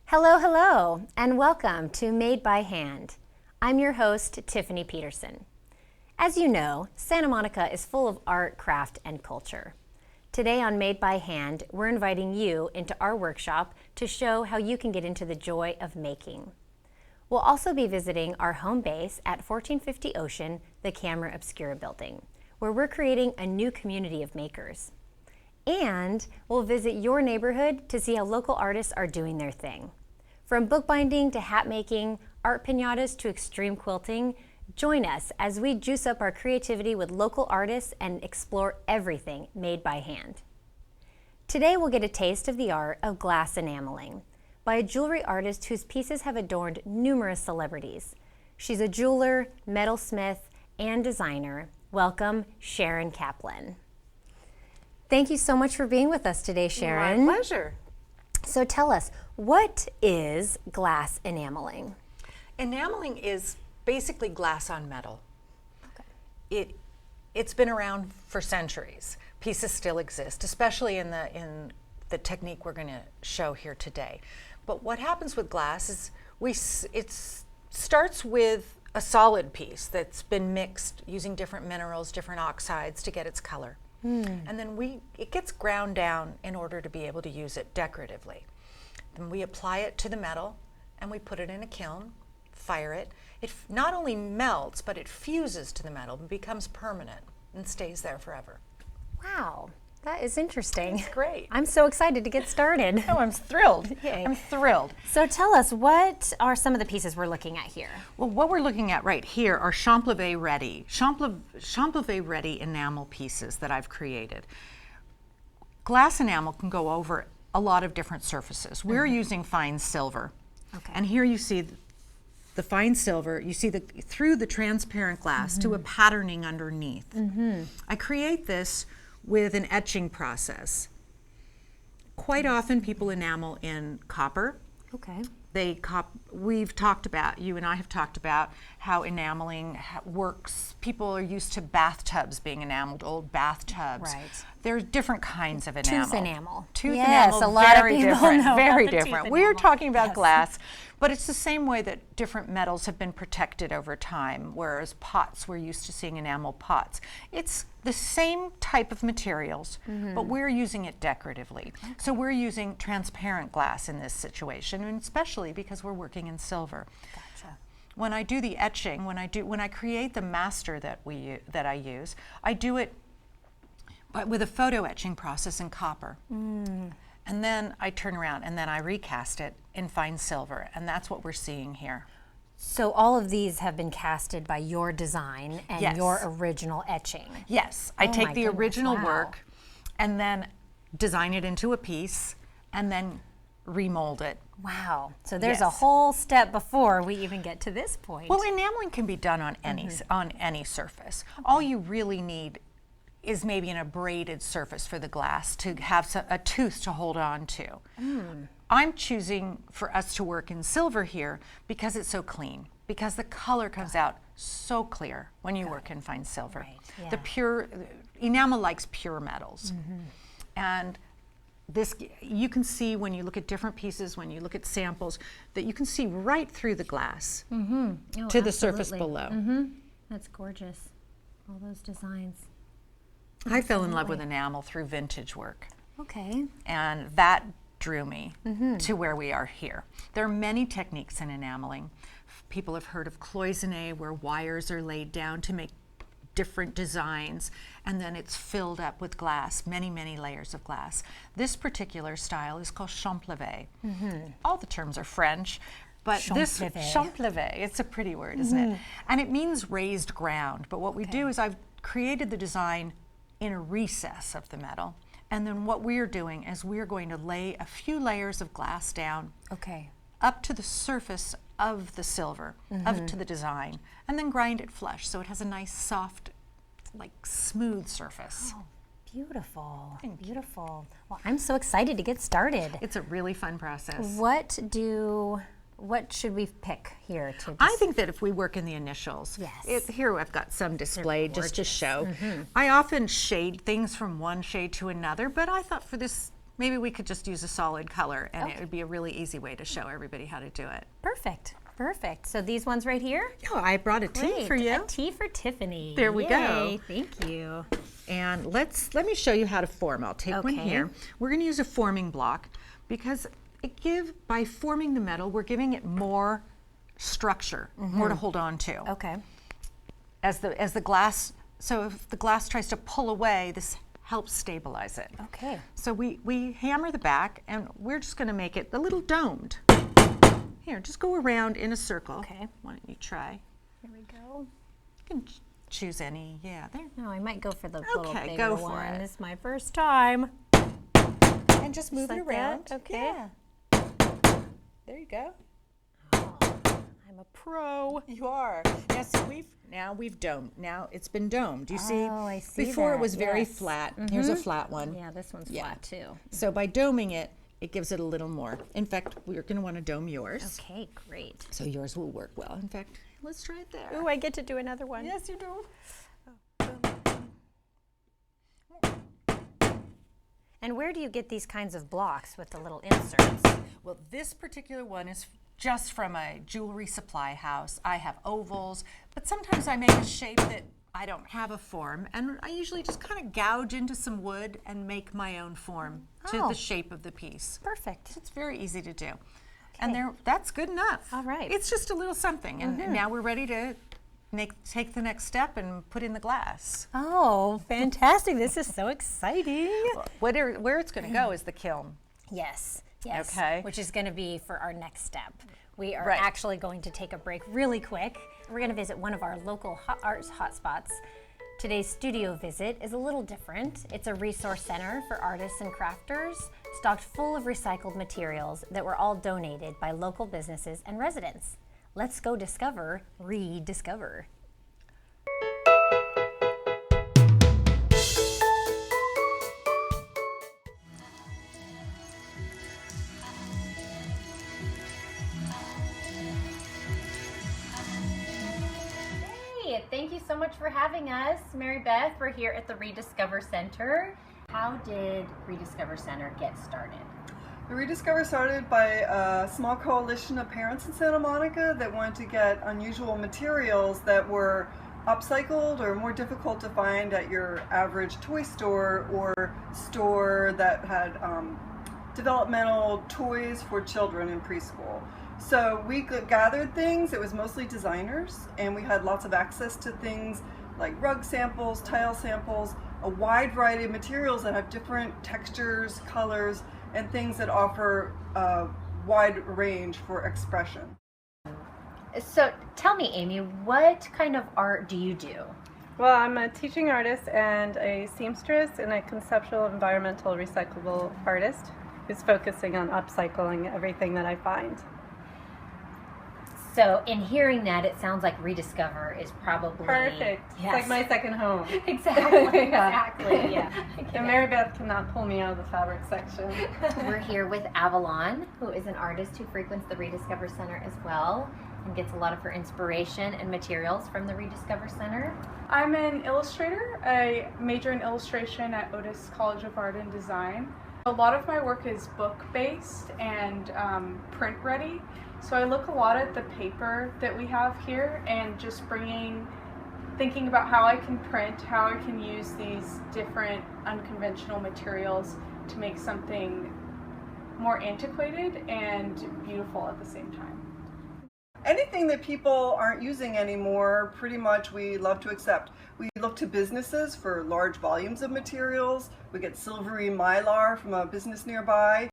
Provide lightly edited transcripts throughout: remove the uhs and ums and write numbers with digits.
Hello, hello, and welcome to Made by Hand. I'm your host, Tiffany Peterson. As you know, Santa Monica is full of art, craft, and culture. Today on Made by Hand, we're inviting you into our workshop to show how you can get into the joy of making. We'll also be visiting our home base at 1450 Ocean, the Camera Obscura building, where we're creating a new community of makers. And we'll visit your neighborhood to see how local artists are doing their thing. From bookbinding to hat making, art piñatas to extreme quilting, join us as we juice up our creativity with local artists and explore everything made by hand. Today we'll get a taste of the art of glass enameling by a jewelry artist whose pieces have adorned numerous celebrities. She's a jeweler, metalsmith, and designer. Welcome, Sharon Kaplan. Thank you so much for being with us today, Sharon. My pleasure. So tell us, what is glass enameling? Enameling is basically glass on metal. Okay. It's been around for centuries. Pieces still exist, especially in the technique we're going to show here today. But what happens with glass is it starts with a solid piece that's been mixed using different minerals, different oxides to get its color. And then it gets ground down in order to be able to use it decoratively. Then we apply it to the metal and we put it in a kiln, fire it. It not only melts, but it fuses to the metal and becomes permanent and stays there forever. Wow, that is interesting. It's great. I'm so excited to get started. Oh, I'm thrilled. Yay. I'm thrilled. So tell us, what are some of the pieces we're looking at here? Well, what we're looking at right here are Champlevé ready enamel pieces that I've created. Glass enamel can go over a lot of different surfaces. We're using fine silver. Okay. And here you see the fine silver, you see through the transparent glass to a patterning underneath. I create this with an etching process. Quite often people enamel in copper. Okay. We've talked about, you and I have talked about how enameling works. People are used to bathtubs being enameled, old bathtubs. Right. There's different kinds of enamel. Tooth enamel. Tooth yes, enamel, a lot very of people different, know very about the different. tooth We're enamel. talking about Yes. glass, but it's the same way that different metals have been protected over time, whereas pots, we're used to seeing enamel pots. It's the same type of materials, but we're using it decoratively. Okay. So we're using transparent glass in this situation, and especially because we're working in silver. Gotcha. When I do the etching, when I create the master that I use, I do it with a photo etching process in copper. And then I turn around and then I recast it in fine silver, and that's what we're seeing here. So all of these have been casted by your design and Yes. your original etching. Yes, I Oh take my the goodness, original wow. work and then design it into a piece and then remold it. Wow. So there's a Yes. whole step before we even get to this point. Well, enameling can be done on any surface. All you really need is maybe an abraded surface for the glass to have a tooth to hold on to. I'm choosing for us to work in silver here because it's so clean, because the color comes out so clear when you work in fine silver. Right, yeah. The pure enamel likes pure metals. And this, you can see when you look at different pieces, when you look at samples, that you can see right through the glass to the surface below. That's gorgeous. All those designs. I fell in love with enamel through vintage work, Okay. and that drew me to where we are here. There are many techniques in enameling. People have heard of cloisonné, where wires are laid down to make different designs, and then it's filled up with glass, many, many layers of glass. This particular style is called Champlevé. All the terms are French, but this Champlevé, it's a pretty word, isn't it? And it means raised ground, but what we do is I've created the design in a recess of the metal, and then what we're doing is we're going to lay a few layers of glass down up to the surface of the silver, up to the design, and then grind it flush so it has a nice soft, like smooth surface. Oh, beautiful. Beautiful. Well, I'm so excited to get started. It's a really fun process. What should we pick here to I think that if we work in the initials, here I've got some displayed just to show. I often shade things from one shade to another, but I thought for this maybe we could just use a solid color, and it would be a really easy way to show everybody how to do it. Perfect. Perfect. So these ones right here? Yeah, I brought a tea for you. A tea for Tiffany. There we go. Thank you. And let me show you how to form. I'll take one here. We're going to use a forming block because by forming the metal, we're giving it more structure, more to hold on to. Okay. As the glass, so if the glass tries to pull away, this helps stabilize it. Okay. So we hammer the back, and we're just going to make it a little domed. Here, just go around in a circle. Okay. Why don't you try? Here we go. You can choose any. Yeah, there. No, I might go for the little bigger go for one. it. This is my first time. And just move it around. That? Okay. Yeah. There you go. Oh, I'm a pro. You are. Now we've domed. Now it's been domed. You see? Oh, I see. Before it was very yes. flat. Here's a flat one. Yeah, this one's flat too. So by doming it, it gives it a little more. In fact, we're going to want to dome yours. Okay, great. So yours will work well. In fact, let's try it there. Ooh, I get to do another one. Yes, you do. And where do you get these kinds of blocks with the little inserts? Well, this particular one is just from a jewelry supply house. I have ovals, but sometimes I make a shape that I don't have a form, and I usually just kind of gouge into some wood and make my own form to the shape of the piece. Perfect. It's very easy to do. And that's good enough. All right. It's just a little something, and now we're ready to take the next step and put in the glass. Oh, fantastic. This is so exciting. Where it's going to go is the kiln. Yes, yes. Okay. Which is going to be for our next step. We are actually going to take a break really quick. We're going to visit one of our local arts hotspots. Today's studio visit is a little different. It's a resource center for artists and crafters, stocked full of recycled materials that were all donated by local businesses and residents. Let's go discover reDiscover. Thank you so much for having us, Mary Beth. We're here at the reDiscover Center. How did reDiscover Center get started? The reDiscover started by a small coalition of parents in Santa Monica that wanted to get unusual materials that were upcycled or more difficult to find at your average toy store or store that had developmental toys for children in preschool. So we gathered things. It was mostly designers, and we had lots of access to things like rug samples, tile samples, a wide variety of materials that have different textures, colors, and things that offer a wide range for expression. So tell me, Amy, what kind of art do you do? Well, I'm a teaching artist and a seamstress and a conceptual environmental recyclable artist who's focusing on upcycling everything that I find. So in hearing that, it sounds like reDiscover is probably perfect. Yes. It's like my second home. Exactly. Exactly. Yeah. And Mary Beth cannot pull me out of the fabric section. We're here with Avalon, who is an artist who frequents the reDiscover Center as well and gets a lot of her inspiration and materials from the reDiscover Center. I'm an illustrator. I major in illustration at Otis College of Art and Design. A lot of my work is book-based and print-ready. So I look a lot at the paper that we have here and just thinking about how I can print, how I can use these different unconventional materials to make something more antiquated and beautiful at the same time. Anything that people aren't using anymore, pretty much we love to accept. We look to businesses for large volumes of materials. We get silvery mylar from a business nearby.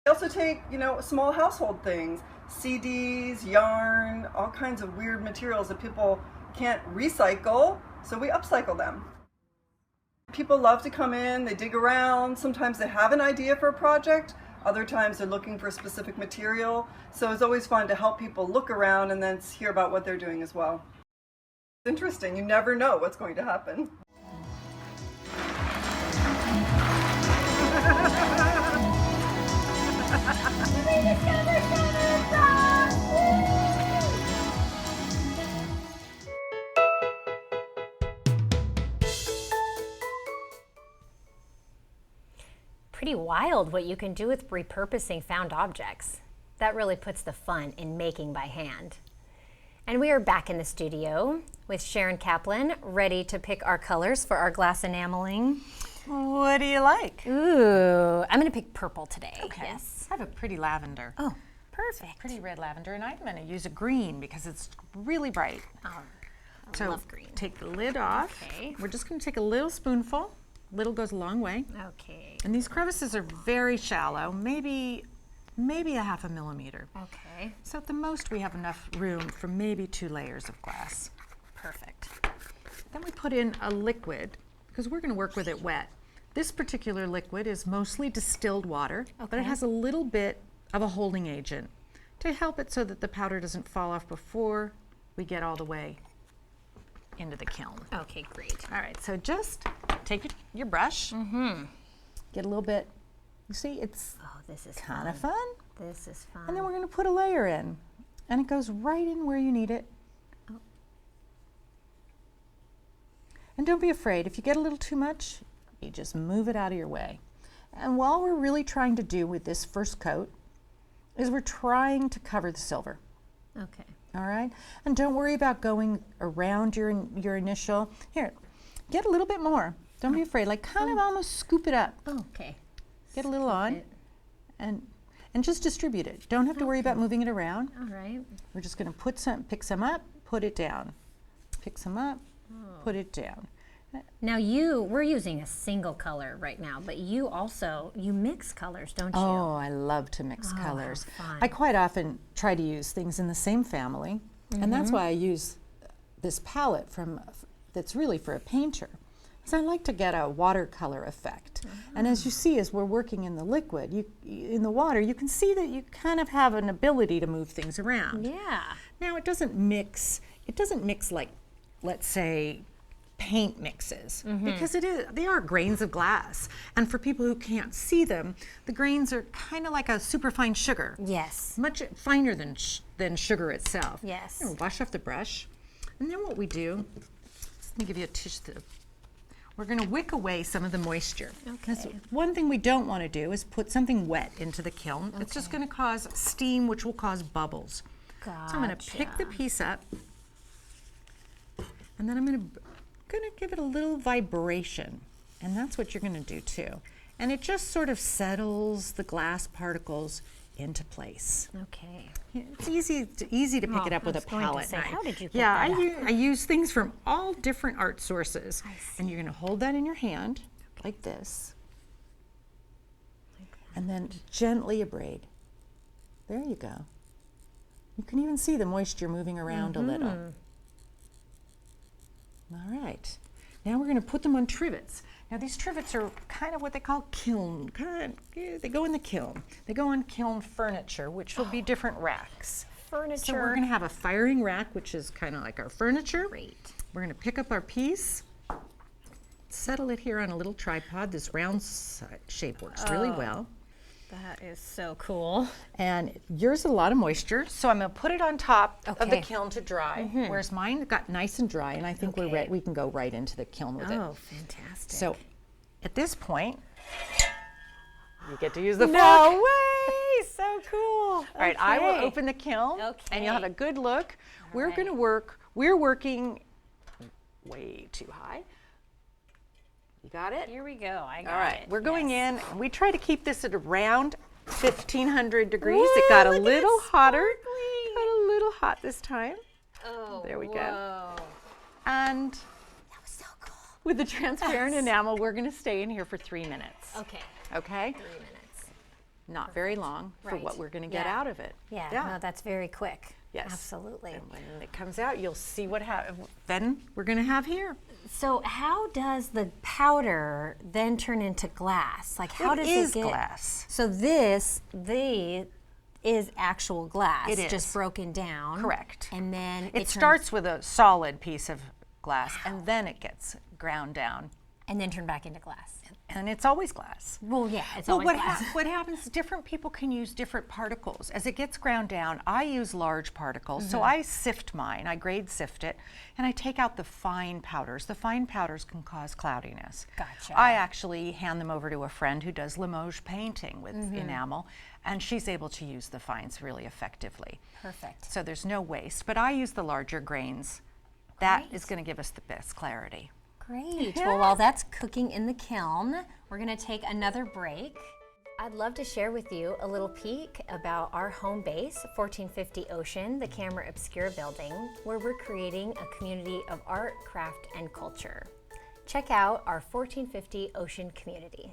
We also take, small household things, CDs, yarn, all kinds of weird materials that people can't recycle, so we upcycle them. People love to come in, they dig around, sometimes they have an idea for a project, other times they're looking for a specific material, so it's always fun to help people look around and then hear about what they're doing as well. It's interesting, you never know what's going to happen. Pretty pretty wild what you can do with repurposing found objects. That really puts the fun in making by hand. And we are back in the studio with Sharon Kaplan, ready to pick our colors for our glass enameling. What do you like? Ooh, I'm gonna pick purple today. Okay. Yes. I have a pretty lavender. Oh, perfect. Pretty red lavender, and I'm going to use a green because it's really bright. Oh, I So love green. take the lid off. Okay. We're just going to take a little spoonful. Little goes a long way. Okay. And these crevices are very shallow, maybe a half a millimeter. Okay. So at the most we have enough room for maybe 2 layers of glass. Perfect. Then we put in a liquid because we're going to work with it wet. This particular liquid is mostly distilled water, but it Okay. has a little bit of a holding agent to help it so that the powder doesn't fall off before we get all the way into the kiln. Okay, great. All right, so just take your brush, get a little bit, you see, it's Oh, this is kind of fun. fun. This is fun. And then we're going to put a layer in, and it goes right in where you need it. And don't be afraid, if you get a little too much, you just move it out of your way. And all we're really trying to do with this first coat is we're trying to cover the silver. Okay. All right, and don't worry about going around your initial. Here, get a little bit more. Don't be afraid. Like kind of almost scoop it up. Okay. Get a little on, it. and just distribute it. Don't have to worry about moving it around. All right. We're just going to pick some up, put it down. Pick some up, put it down. Now we're using a single color right now, but you mix colors, don't you? Oh, I love to mix how colors. fun. I quite often try to use things in the same family, and that's why I use this palette that's really for a painter. Because I like to get a watercolor effect. And as you see, as we're working in the liquid, in the water, you can see that you kind of have an ability to move things around. Yeah. Now it doesn't mix like, let's say, paint mixes, because they are grains of glass, and for people who can't see them, the grains are kind of like a superfine sugar. Yes. Much finer than sugar itself. Yes. And wash off the brush, and then what we do, let me give you a tissue. We're going to wick away some of the moisture. Because one thing we don't want to do is put something wet into the kiln. It's just going to cause steam, which will cause bubbles. Gotcha. So I'm going to pick the piece up, and then I'm going to give it a little vibration, and that's what you're going to do too. And it just sort of settles the glass particles into place. Okay. It's easy to pick it up with a palette say, knife. how did you pick Yeah, that I use things from all different art sources. I see. And you're going to hold that in your hand like this, and then gently abrade. There you go. You can even see the moisture moving around a little. All right, now we're going to put them on trivets. Now these trivets are kind of what they call kiln. They go in the kiln. They go on kiln furniture, which will be different racks. Furniture. So we're going to have a firing rack, which is kind of like our furniture. Great. We're going to pick up our piece, settle it here on a little tripod. This round shape works really well. That is so cool. And yours a lot of moisture, so I'm going to put it on top of the Okay. kiln to dry, whereas mine got nice and dry, and I think Okay. we can go right into the kiln with it. Oh, fantastic. So at this point, you get to use the fork. no way! So cool. All right, I will open the kiln, and you'll have a Okay. good look. We're right. going to work, we're working way too high. You got it? Here we go. I got All right, it. we're going Yes. in, and we try to keep this at around 1,500 degrees. It got a Woo, look at it little hotter. sparkly. Got a little hot this time. Oh, There we go. whoa. And That was so cool. with the transparent enamel, we're going to stay in here for 3 minutes. Okay. Okay? 3 minutes. Not very long for Right. what we're going to get Yeah. out of it. Yeah. No, that's very quick. Yes. Absolutely. And when it comes out, you'll see what then we're going to have here. So how does the powder then turn into glass? Like how does is it get glass. So this is actual glass, It is. just broken down. Correct. And then It starts with a solid piece of glass, and then it gets ground down And then turn back into glass. And it's always glass. Well, yeah, it's Well, always glass. what happens is different people can use different particles. As it gets ground down, I use large particles. So I sift mine, I grade sift it, and I take out the fine powders. The fine powders can cause cloudiness. Gotcha. I actually hand them over to a friend who does Limoges painting with enamel, and she's able to use the fines really effectively. Perfect. So there's no waste, but I use the larger grains. That is going to give us the best clarity. Great. Well, while that's cooking in the kiln, we're going to take another break. I'd love to share with you a little peek about our home base, 1450 Ocean, the Camera Obscura building, where we're creating a community of art, craft, and culture. Check out our 1450 Ocean community.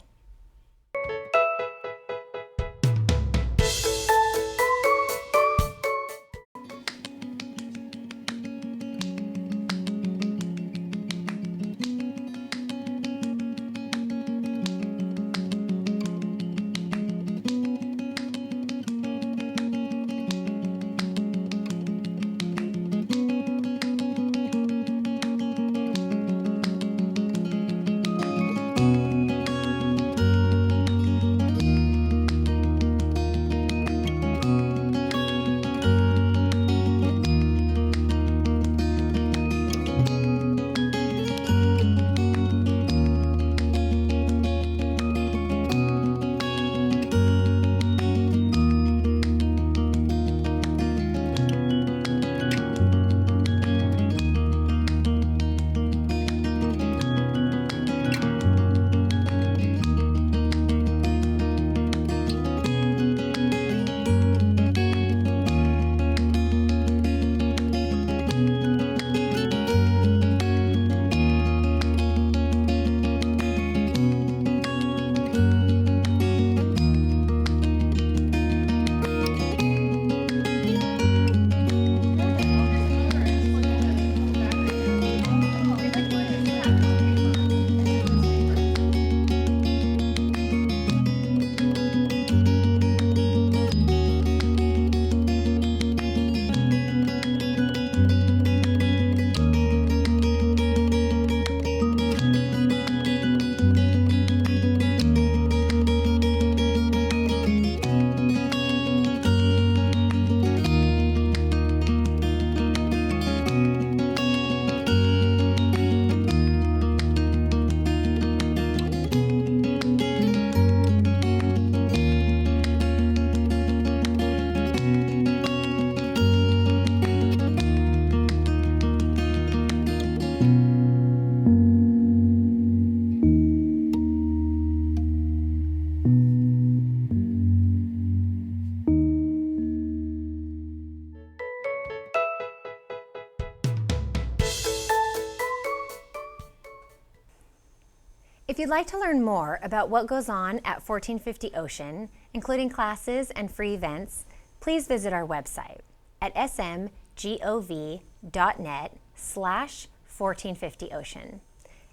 If you'd like to learn more about what goes on at 1450 Ocean, including classes and free events, please visit our website at smgov.net/1450ocean.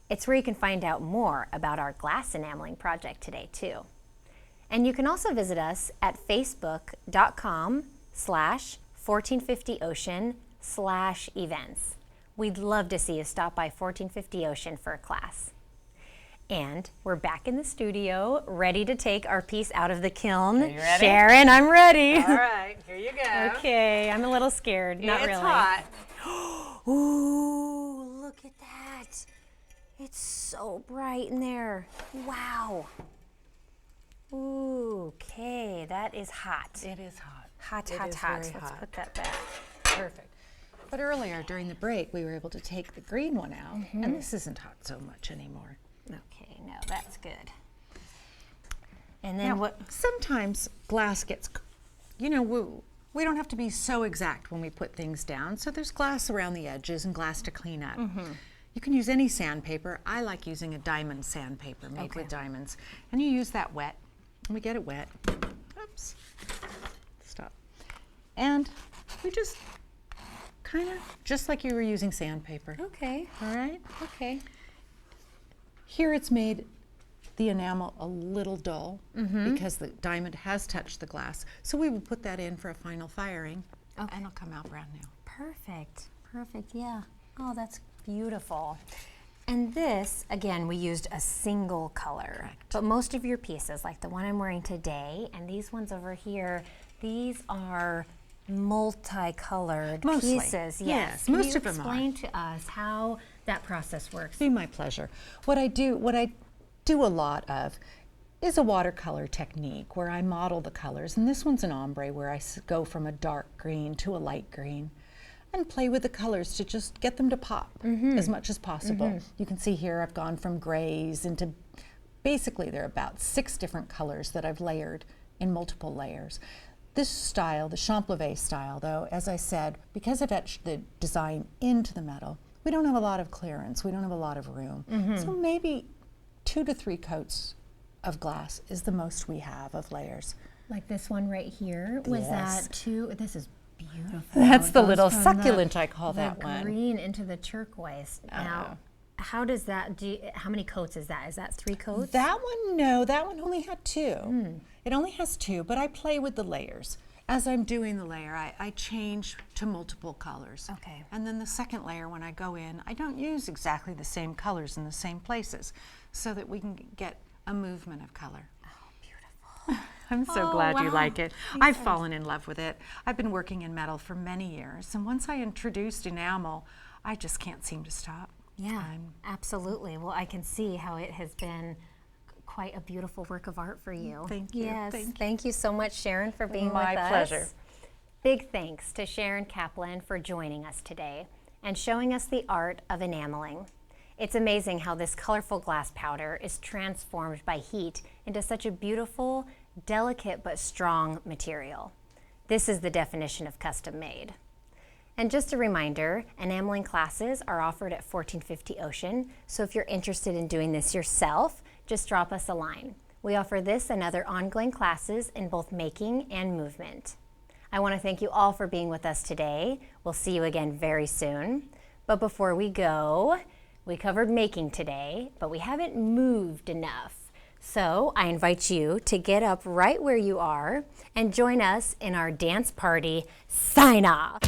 It's where you can find out more about our glass enameling project today, too. And you can also visit us at facebook.com/1450ocean/events. We'd love to see you stop by 1450 Ocean for a class. And we're back in the studio, ready to take our piece out of the kiln. Are you ready? Sharon, I'm ready. All right, here you go. Okay, I'm a little scared. Not it's really. hot. Ooh, look at that. It's so bright in there. Wow. Ooh, okay, that is hot. It is hot. Hot, It hot, is hot. very Let's hot. put that back. Perfect. But earlier during the break, we were able to take the green one out, and this isn't hot so much anymore. Okay, no, that's good. And then Now, what? sometimes glass gets, we don't have to be so exact when we put things down, so there's glass around the edges and glass to clean up. You can use any sandpaper. I like using a diamond sandpaper made with diamonds. And you use that wet. And we get it wet. Oops. Stop. And we just kind of, just like you were using sandpaper. Okay, All right? okay. Here it's made the enamel a little dull because the diamond has touched the glass. So we will put that in for a final firing and it'll come out brand new. Perfect, perfect, yeah. Oh, that's beautiful. And this, again, we used a single color. Correct. But most of your pieces, like the one I'm wearing today, and these ones over here, these are multicolored Mostly. pieces. Yes, Can most you of them are. explain to us how that process works? Be my pleasure. What I do a lot of is a watercolor technique where I model the colors. And this one's an ombre where I go from a dark green to a light green and play with the colors to just get them to pop as much as possible. You can see here I've gone from grays into, basically there are about 6 different colors that I've layered in multiple layers. This style, the Champlavé style though, as I said, because I've etched the design into the metal, we don't have a lot of clearance, we don't have a lot of room. So maybe 2 to 3 coats of glass is the most we have of layers. Like this one right here, was Yes. that too? This is beautiful. That's It the goes little from succulent, I call the that one. green into the turquoise. Now, how does that, how many coats is that? Is that 3 coats? That one, no, that one only had 2. It only has 2, but I play with the layers. As I'm doing the layer, I change to multiple colors. Okay. And then the second layer, when I go in, I don't use exactly the same colors in the same places so that we can get a movement of color. I'm so glad you wow. like it. I've fallen in love with it. I've been working in metal for many years, and once I introduced enamel, I just can't seem to stop. Yeah, absolutely. Well, I can see how it has been quite a beautiful work of art for you. Thank you. Yes, Thank thank you so much, Sharon, for being My with us. pleasure. Big thanks to Sharon Kaplan for joining us today and showing us the art of enameling. It's amazing how this colorful glass powder is transformed by heat into such a beautiful, delicate but strong material. This is the definition of custom made. And just a reminder, enameling classes are offered at 1450 Ocean, so if you're interested in doing this yourself, just drop us a line. We offer this and other ongoing classes in both making and movement. I want to thank you all for being with us today. We'll see you again very soon. But before we go, we covered making today, but we haven't moved enough. So I invite you to get up right where you are and join us in our dance party sign-off.